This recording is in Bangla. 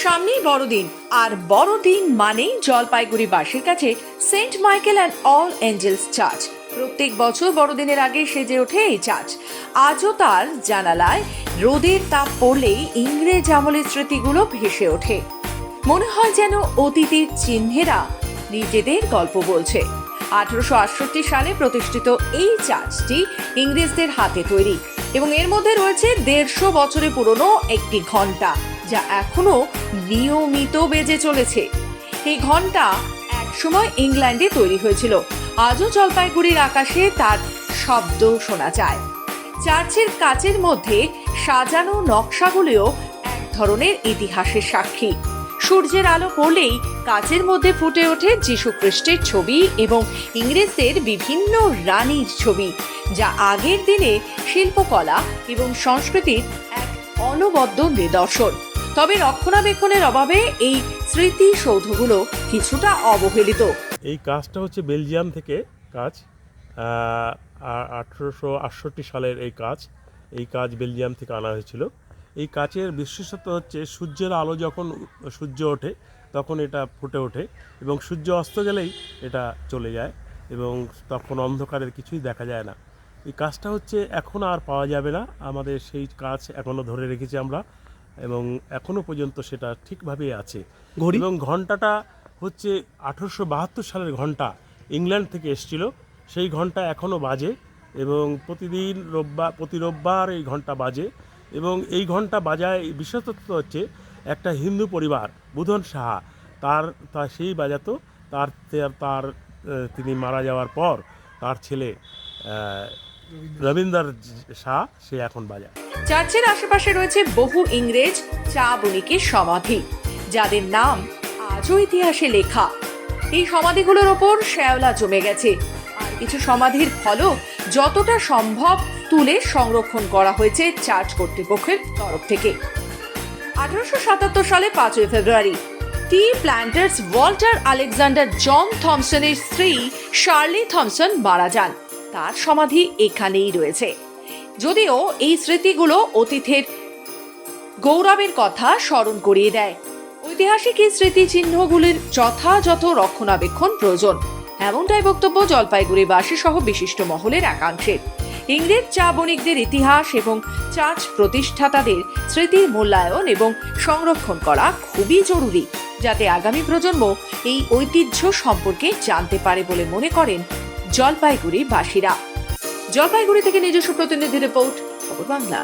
সামনেই বড়দিন, আর বড়দিন মানেই জলপাইগুড়িবাসীর কাছে Saint Michael and All Angels Church. প্রত্যেক বছর বড়দিনের আগে সেজে ওঠে এই চার্চ। আজও তার জানালায় রোদের তাপ পড়লেই ইংরেজ আমলের স্মৃতিগুলো ভেসে ওঠে। মনে হয় যেন অতীতের চিহ্নেরা নিজেদের গল্প বলছে। 1868 সালে প্রতিষ্ঠিত এই চার্চটি ইংরেজদের হাতে তৈরি এবং এর মধ্যে রয়েছে 150 বছরের পুরনো একটি ঘণ্টা, যা এখনো নিয়মিত বেজে চলেছে। এই ঘণ্টা একসময় ইংল্যান্ডে তৈরি হয়েছিল। আজও জলপাইগুড়ির আকাশে তার শব্দ শোনা যায়। চার্চের কাচের মধ্যে সাজানো নকশাগুলিও এক ধরনের ইতিহাসের সাক্ষী। সূর্যের আলো পড়লেই কাচের মধ্যে ফুটে ওঠে যীশু খ্রিস্টের ছবি এবং ইংরেজদের বিভিন্ন রানীর ছবি, যা আগের দিনে শিল্পকলা এবং সংস্কৃতির এক অনবদ্য নিদর্শন। তবে রক্ষণাবেক্ষণের অভাবে এই স্মৃতিসৌধগুলো কিছুটা অবহেলিত। এই কাজটা হচ্ছে বেলজিয়াম থেকে কাজ, 1868 সালের এই কাজ বেলজিয়াম থেকে আনা হয়েছিল। এই কাচের বিশেষত্ব হচ্ছে সূর্যের আলো যখন সূর্য ওঠে তখন এটা ফুটে ওঠে এবং সূর্য অস্ত গেলেই এটা চলে যায় এবং তখন অন্ধকারের কিছুই দেখা যায় না। এই কাজটা হচ্ছে এখন আর পাওয়া যাবে না, আমাদের সেই কাজ এখনও ধরে রেখেছি আমরা এবং এখনও পর্যন্ত সেটা ঠিকভাবেই আছে। এবং ঘণ্টাটা হচ্ছে 1872 সালের ঘণ্টা, ইংল্যান্ড থেকে এসেছিল। সেই ঘণ্টা এখনও বাজে এবং প্রতি রোববার এই ঘণ্টা বাজে এবং এই ঘণ্টা বাজায়। বিশেষত্ব হচ্ছে একটা হিন্দু পরিবার, বুধন সাহা, তার সেই বাজাতো। তিনি মারা যাওয়ার পর তার ছেলে রবীন্দ্র শাহ সে এখন বাজায়। চার্চের আশেপাশে রয়েছে বহু ইংরেজ চা বণিকের সমাধি, যাদের নাম আজও ইতিহাসে লেখা। এই সমাধিগুলোর ওপর শ্যাওলা জমে গেছে, আর কিছু সমাধির ফলক যতটা সম্ভব তুলে সংরক্ষণ করা হয়েছে চার্চ কর্তৃপক্ষের তরফ থেকে। 1877 সালে 5 ফেব্রুয়ারি টি প্ল্যান্টার্স ওয়াল্টার আলেকজান্ডার জন থমসনের স্ত্রী শার্লি থমসন মারা যান। তার সমাধি এখানেই রয়েছে। যদিও এই স্মৃতিগুলো অতীতের গৌরবের কথা স্মরণ করিয়ে দেয়, ঐতিহাসিক এই স্মৃতিচিহ্নগুলির যথাযথ রক্ষণাবেক্ষণ প্রয়োজন, এমনটাই বক্তব্য জলপাইগুড়িবাসী সহ বিশিষ্ট মহলের একাংশের। ইংরেজ চা বণিকদের ইতিহাস এবং চার্চ প্রতিষ্ঠাতাদের স্মৃতির মূল্যায়ন এবং সংরক্ষণ করা খুবই জরুরি, যাতে আগামী প্রজন্ম এই ঐতিহ্য সম্পর্কে জানতে পারে বলে মনে করেন জলপাইগুড়িবাসীরা। জলপাইগুড়ি থেকে নিজস্ব প্রতিনিধি রিপোর্ট, খবর বাংলা।